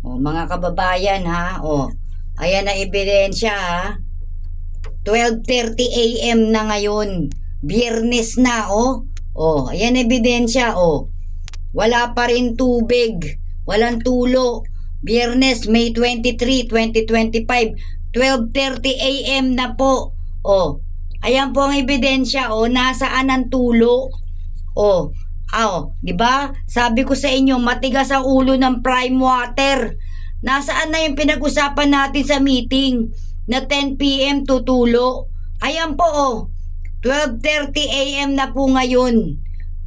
O, mga kababayan ha. O, ayan na ebidensya ha. 12:30 AM na ngayon. Biyernes na o. O, ayan ebidensya o. Wala pa rin tubig. Walang tulo. Biyernes, May 23, 2025. 12:30 AM na po. O, ayan po ang ebidensya o. Nasaan ang tulo? O, di ba? Sabi ko sa inyo, matigas ang ulo ng prime water. Nasaan na yung pinag-usapan natin sa meeting na 10 PM tutulo? Ayan po oh. 12:30 AM na po ngayon.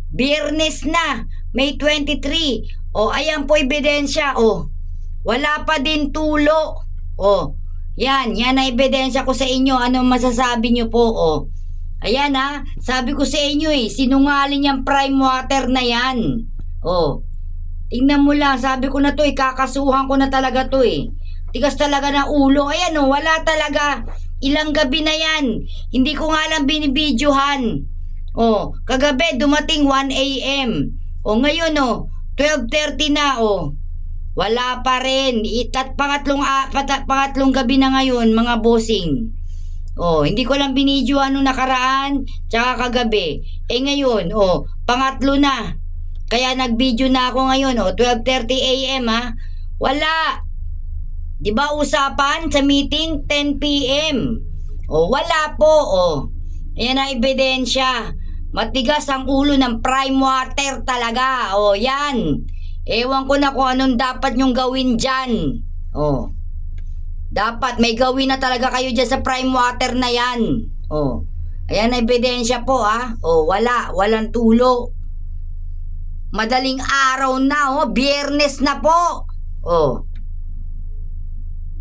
Biyernes na, May 23. O, ayan po ebidensya oh. Wala pa din tulo. O, yan ang ebidensya ko sa inyo. Anong masasabi nyo po oh? Ayan ha, sabi ko sa inyo sinungaling yung prime water na yan. Oh, tingnan mo lang, sabi ko na to kakasuhan ko na talaga to Tigas talaga ng ulo. Ayan wala talaga. Ilang gabi na yan. Hindi ko nga lang binibidyohan. Oh, kagabi dumating 1 AM. Oh, ngayon 12:30 na Wala pa rin. Pangatlong gabi na ngayon mga bossing. Hindi ko lang binidyo nakaraan, tsaka kagabi. Ngayon, pangatlo na. Kaya nag-video na ako ngayon, 12:30 AM ha. Wala. 'Di ba usapan sa meeting 10 PM? Wala po, Ayan ang ebidensya. Matigas ang ulo ng prime water talaga. Yan. Ewan ko na kung anong dapat nyong gawin dyan. Dapat may gawin na talaga kayo dyan sa prime water na yan. Ayan na ebidensya po ha. Walang tulo. Madaling araw na Biyernes na po.